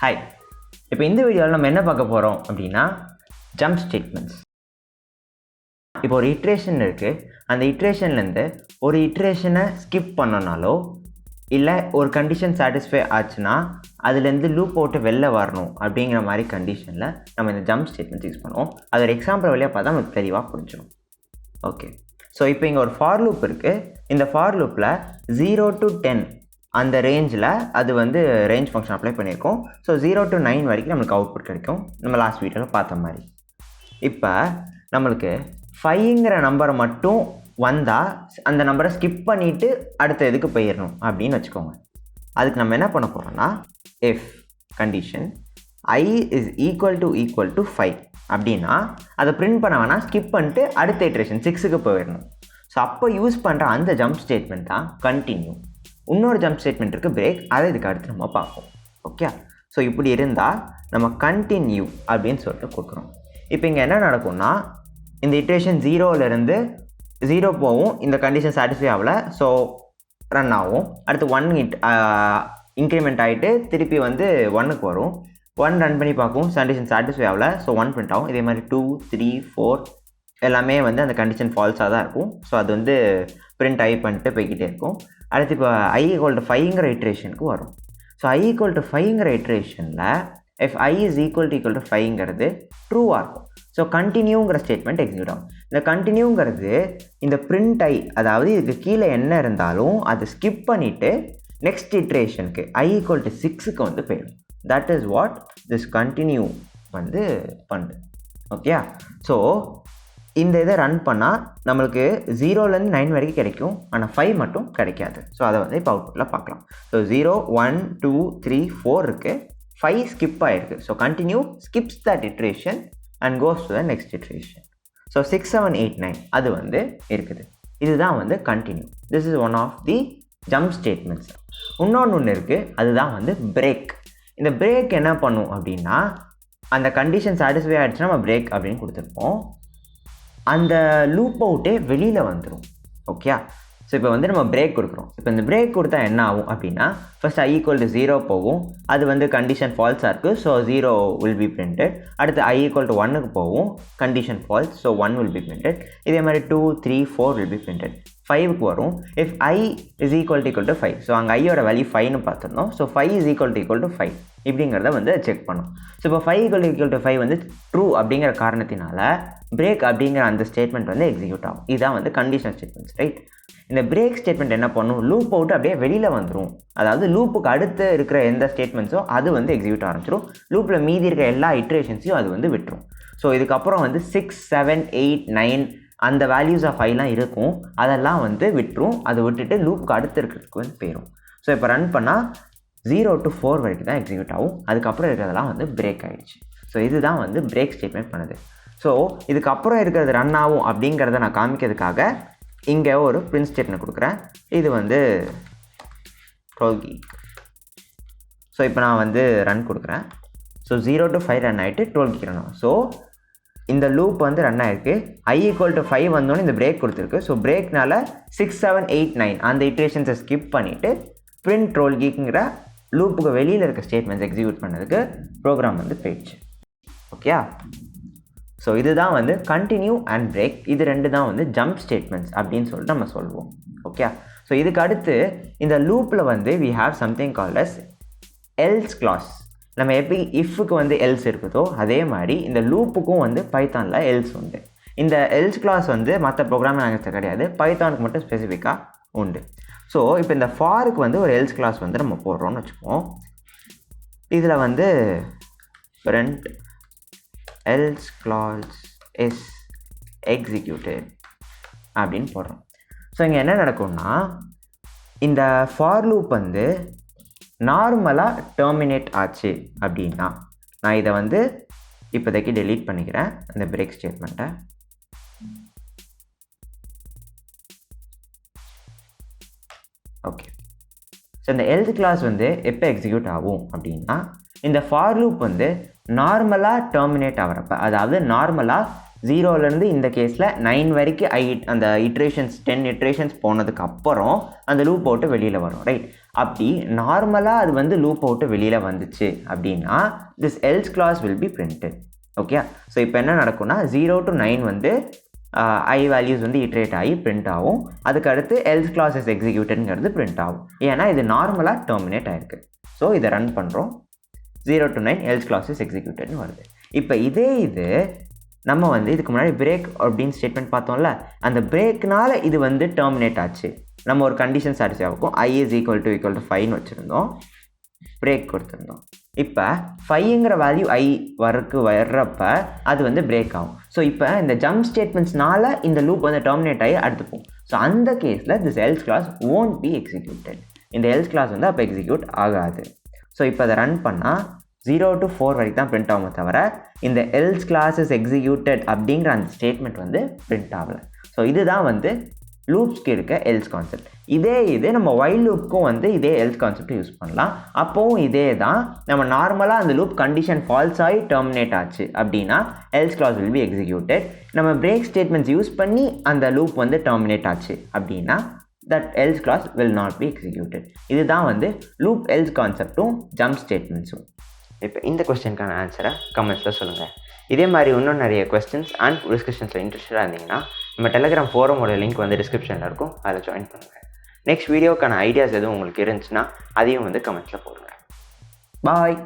Hi, இப்போ இந்த வீடியோவில் நம்ம என்ன பார்க்க போகிறோம் அப்படின்னா ஜம்ப் ஸ்டேட்மெண்ட்ஸ். இப்போ ஒரு இட்ரேஷன் இருக்குது, அந்த இட்ரேஷன்லேருந்து ஒரு இட்ரேஷனை ஸ்கிப் பண்ணனாலோ இல்லை ஒரு கண்டிஷன் சாட்டிஸ்ஃபை ஆச்சுன்னா அதுலேருந்து லூப் அவுட்டு வெளில வரணும் அப்படிங்கிற மாதிரி கண்டிஷனில் நம்ம இந்த ஜம்ப் ஸ்டேட்மெண்ட்ஸ் யூஸ் பண்ணுவோம். அது ஒரு எக்ஸாம்பிள் வழியாக பார்த்தா நமக்கு தெளிவாக புரிஞ்சிடும். ஓகே, ஸோ இப்போ இங்கே ஒரு ஃபார் லூப் இருக்குது. இந்த ஃபார் லூப்பில் 0 to 10 அந்த ரேஞ்சில் அது வந்து ரேஞ்ச் ஃபங்க்ஷன் அப்ளை பண்ணியிருக்கோம். ஸோ 0 to 9 வரைக்கும் நம்மளுக்கு அவுட்புட் கிடைக்கும், நம்ம லாஸ்ட் வீடியோவில் பார்த்த மாதிரி. இப்போ நம்மளுக்கு 5ங்கிற நம்பரை மட்டும் வந்தால் அந்த நம்பரை ஸ்கிப் பண்ணிவிட்டு அடுத்த இதுக்கு போயிடணும் அப்படின்னு வச்சுக்கோங்க. அதுக்கு நம்ம என்ன பண்ண போகிறோம்னா, if condition I is equal to 5 அப்படின்னா அதை பிரிண்ட் பண்ண வேணால் ஸ்கிப் பண்ணிட்டு அடுத்த இட்ரேஷன் 6க்கு போயிடணும். ஸோ அப்போ யூஸ் பண்ணுற அந்த ஜம்ப் ஸ்டேட்மெண்ட் தான் கண்டினியூ. இன்னொரு ஜம்ப் ஸ்டேட்மெண்ட் இருக்குது பிரேக், அதை இதுக்கு அடுத்து நம்ம பார்ப்போம். ஓகே, ஸோ இப்படி இருந்தால் நம்ம கண்டினியூ அப்படின்னு சொல்லிட்டு கொடுக்குறோம். இப்போ இங்கே என்ன நடக்கும்னா, இந்த இட்ரேஷன் 0லேருந்து 0 போகும், இந்த கண்டிஷன் சாட்டிஸ்ஃபை ஆகலை, ஸோ ரன் ஆகும். அடுத்து 1 இன்க்ரிமெண்ட் ஆகிட்டு திருப்பி வந்து 1க்கு வரும். 1 ரன் பண்ணி பார்க்கும், கண்டிஷன் சாட்டிஸ்ஃபை ஆகலை, ஸோ 1 பிரிண்ட் ஆகும். இதே மாதிரி 2, 3, 4 எல்லாமே வந்து அந்த கண்டிஷன் ஃபால்ஸாக தான் இருக்கும். ஸோ அது வந்து பிரிண்ட் ஐ பண்ணிட்டு போய்கிட்டே இருக்கும். அடுத்து இப்போ I equal to 5ங்கிற இட்ரேஷனுக்கு வரும். So I equal to 5ங்கிற இட்ரேஷனில் if I is equal to 5ங்கிறது ட்ரூவாக இருக்கும். ஸோ கண்டினியூங்கிற ஸ்டேட்மெண்ட் எக்ஸிக்யூட் ஆகும். இந்த கண்டினியூங்கிறது இந்த பிரிண்ட் ஐ, அதாவது இதுக்கு கீழே என்ன இருந்தாலும் அதை ஸ்கிப் பண்ணிவிட்டு நெக்ஸ்ட் இட்ரேஷனுக்கு I equal to 6க்கு வந்து போயிடும். That is what this continue வந்து பண்ணுது. ஓகே, ஸோ இந்த இதை ரன் பண்ணால் நம்மளுக்கு 0லேருந்து 9 வரைக்கும் கிடைக்கும், ஆனால் 5 மட்டும் கிடைக்காது. ஸோ அதை வந்து இப்போ அவுட்புட்டில் பார்க்கலாம். ஸோ 0, 1, 2, 3, 4 இருக்குது, 5 ஸ்கிப் ஆகிருக்கு. So continue skips that iteration and goes to the next iteration. So 6, 7, 8, 9 அது வந்து இருக்குது. இதுதான் வந்து continue. This is one of the jump statements. ஒன்று இருக்குது, அதுதான் வந்து பிரேக். இந்த பிரேக் என்ன பண்ணும் அப்படின்னா, அந்த கண்டிஷன் சாட்டிஸ்ஃபை ஆகிடுச்சுன்னா நம்ம பிரேக் அப்படின்னு கொடுத்துருப்போம், அந்த லூப் அவுட்டே வெளியில் வந்துடும். ஓகே, ஸோ இப்போ வந்து நம்ம பிரேக் கொடுக்குறோம். இப்போ இந்த பிரேக் கொடுத்தா என்ன ஆகும் அப்படின்னா, ஃபர்ஸ்ட் I equal to 0 போகும், அது வந்து கண்டிஷன் ஃபால்ஸாக இருக்குது, ஸோ 0 will be printed. அடுத்து I equal to 1க்கு போகும், condition falls, so 1 will be printed. இதே மாதிரி 2, 3, 4 will be printed. 5க்கு வரும், if I is equal to 5, so அங்கே ஐயோட வேல்யூ 5ன்னு பார்த்துருந்தோம். ஸோ 5 is equal to 5 இப்படிங்கிறத வந்து செக் பண்ணும். ஸோ இப்போ 5 equal to 5 வந்து ட்ரூ அப்படிங்கிற காரணத்தினால பிரேக் அப்படிங்கிற அந்த ஸ்டேட்மெண்ட் வந்து எக்ஸிக்யூட் ஆகும். இதுதான் வந்து கண்டிஷன் ஸ்டேட்மெண்ட்ஸ், ரைட்? இந்த பிரேக் ஸ்டேட்மெண்ட் என்ன பண்ணும், லூப் அவுட் அப்படியே வெளியில் வந்துடும். அதாவது லூப்புக்கு அடுத்து இருக்கிற எந்த ஸ்டேட்மெண்ட்ஸோ அது வந்து எக்ஸிக்யூட் ஆரம்பிச்சிடும். லூப்பில் மீதி இருக்கிற எல்லா இட்ரேஷன்ஸையும் அது வந்து விட்டுரும். ஸோ இதுக்கப்புறம் வந்து 6, 7, 8, 9 அந்த வேல்யூஸ் ஆஃப் ஐலாம் இருக்கும், அதெல்லாம் வந்து விட்டுரும். அதை விட்டுட்டு லூப்புக்கு அடுத்து இருக்கிறதுக்கு வந்து போயிடும். ஸோ இப்போ ரன் பண்ணால் 0 to 4 வரைக்கும் தான் எக்ஸிக்யூட் ஆகும். அதுக்கப்புறம் இருக்கிறதெல்லாம் வந்து பிரேக் ஆகிடுச்சு. ஸோ இதுதான் வந்து பிரேக் ஸ்டேட்மெண்ட் பண்ணுது. ஸோ இதுக்கப்புறம் இருக்கிறது ரன் ஆகும் அப்படிங்கிறத நான் காமிக்கிறதுக்காக இங்கே ஒரு பிரிண்ட் ஸ்டேட்மெண்ட் கொடுக்குறேன். இது வந்து 12 gig. ஸோ இப்போ நான் வந்து ரன் கொடுக்குறேன். ஸோ 0 to 5 ரன் ஆகிட்டு 12 gig ரன் ஆகும். ஸோ இந்த லூப் வந்து ரன் ஆகிருக்கு. I equal to 5 வந்தோன்னே இந்த பிரேக் கொடுத்துருக்கு. ஸோ பிரேக்னால 6, 7, 8, 9 அந்த இட்ரேஷன்ஸை ஸ்கிப் பண்ணிவிட்டு பிரிண்ட் 12 gigங்கிற லூப்புக்கு வெளியில் இருக்க ஸ்டேட்மெண்ட்ஸ் எக்ஸிக்யூட் பண்ணதுக்கு ப்ரோக்ராம் வந்து போயிடுச்சு. ஓகே, ஸோ இதுதான் வந்து கண்டினியூ அண்ட் பிரேக். இது ரெண்டு தான் வந்து ஜம்ப் ஸ்டேட்மெண்ட்ஸ் அப்படின்னு சொல்லிட்டு நம்ம சொல்லுவோம். ஓகே, ஸோ இதுக்கு அடுத்து இந்த லூப்பில் வந்து we have something called as else clause. நம்ம எப்படி இஃப்க்கு வந்து எல்ஸ் இருக்குதோ அதே மாதிரி இந்த லூப்புக்கும் வந்து பைத்தானில் எல்ஸ் உண்டு. இந்த எல்ஸ் கிளாஸ் வந்து மற்ற ப்ரோக்ராமிங் லாங்குவேஜ் கிடையாது, பைத்தானுக்கு மட்டும் ஸ்பெசிஃபிக்காக உண்டு. ஸோ இப்போ இந்த ஃபாருக்கு வந்து ஒரு எல்ஸ் கிளாஸ் வந்து நம்ம போடுறோம்னு வச்சுப்போம். இதில் வந்து print else clause is executed அப்படின்னு போடுறோம். ஸோ இங்கே என்ன நடக்கும்னா, இந்த ஃபார் லூப் வந்து நார்மலாக டெர்மினேட் ஆச்சு அப்படின்னா, நான் இதை வந்து இப்போதைக்கு டெலீட் பண்ணிக்கிறேன் இந்த பிரேக் ஸ்டேட்மெண்ட்டை. ஓகே, ஸோ இந்த எல்ஸ் கிளாஸ் வந்து எப்போ எக்ஸிக்யூட் ஆகும் அப்படின்னா, இந்த ஃபார் லூப் வந்து நார்மலாக டெர்மினேட் ஆகிறப்ப, அதாவது நார்மலாக 0லேருந்து இந்த கேஸில் 9 வரைக்கும் அந்த இட்ரேஷன்ஸ் 10 இட்ரேஷன்ஸ் போனதுக்கு அப்புறம் அந்த லூப் அவுட்டு வெளியில் வரும், ரைட்? அப்படி நார்மலாக அது வந்து லூப் அவுட்டு வெளியில் வந்துச்சு அப்படின்னா this else clause will be printed. Okay, so இப்போ என்ன நடக்கும்னா 0 to 9 வந்து ஐ வேல்யூஸ் வந்து இட்ரேட் ஆகி பிரிண்ட் ஆகும். அதுக்கடுத்து எல்ஸ் கிளாஸ் இஸ் எக்ஸிக்யூட்டட்ங்கிறது பிரிண்ட் ஆகும். ஏன்னா இது நார்மலாக டெர்மினேட் ஆகிருக்கு. ஸோ இதை ரன் பண்ணுறோம். 0 to 9 எல்ஸ் கிளாஸ் இஸ் எக்ஸிக்யூட்டட்னு வருது. இப்போ இது நம்ம வந்து இதுக்கு முன்னாடி பிரேக் அப்படின்னு ஸ்டேட்மெண்ட் பார்த்தோம்ல, அந்த பிரேக்னால இது வந்து டெர்மினேட் ஆச்சு. நம்ம ஒரு கண்டிஷன் சாட்டிஸ்ஃபை ஆகும். I is equal to 5ன்னு வச்சுருந்தோம், பிரேக் கொடுத்துருந்தோம். இப்போ 5ங்கிற வேல்யூ I வர்றப்ப அது வந்து பிரேக் ஆகும். ஸோ இப்போ இந்த ஜம்ப் ஸ்டேட்மெண்ட்ஸ்னால இந்த லூப் வந்து டெர்மினேட் ஆகி அடுத்துப்போம். ஸோ அந்த கேஸில் this else clause won't be executed. இந்த எல்ஸ் கிளாஸ் வந்து அப்போ எக்ஸிக்யூட் ஆகாது. ஸோ இப்போ அதை ரன் பண்ணால் 0 to 4 வரைக்கும் தான் பிரிண்ட் ஆகுமே தவிர இந்த எல்ஸ் கிளாஸ் இஸ் எக்ஸிக்யூட்டட் அப்படிங்கிற அந்த ஸ்டேட்மெண்ட் வந்து பிரிண்ட் ஆகலை. ஸோ இதுதான் வந்து லூப்ஸ்க்கு இருக்க எல்ஸ் கான்செப்ட். இது நம்ம வைல் லூப்க்கும் வந்து இதே எல்ஸ் கான்செப்ட் யூஸ் பண்ணலாம். அப்போவும் இதே தான், நம்ம நார்மலாக அந்த லூப் கண்டிஷன் ஃபால்ஸ் ஆகி டெர்மினேட் ஆச்சு அப்படின்னா else clause will be executed. நம்ம பிரேக் ஸ்டேட்மெண்ட்ஸ் யூஸ் பண்ணி அந்த லூப் வந்து டெர்மினேட் ஆச்சு அப்படின்னா that else clause will not be executed. இதுதான் வந்து லூப் எல்ஸ் கான்செப்டும் ஜம்ப் ஸ்டேட்மெண்ட்ஸும். இப்போ இந்த கொஸ்டினுக்கான ஆன்சரை கமெண்ட்ஸில் சொல்லுங்கள். இதே மாதிரி இன்னும் நிறைய கொஸ்டின்ஸ் அண்ட் டிஸ்கஷன்ஸில் இன்ட்ரெஸ்டாக இருந்தீங்கன்னா நம்ம டெலிகிராம் ஃபோரமோட லிங்க் வந்து டிஸ்கிரிப்ஷனில் இருக்கும், அதில் ஜாயின் பண்ணுங்கள். நெக்ஸ்ட் வீடியோக்கான ஐடியாஸ் எதுவும் உங்களுக்கு இருந்துச்சுன்னா அதையும் வந்து கமெண்ட்ஸில் போடுங்க. பாய்.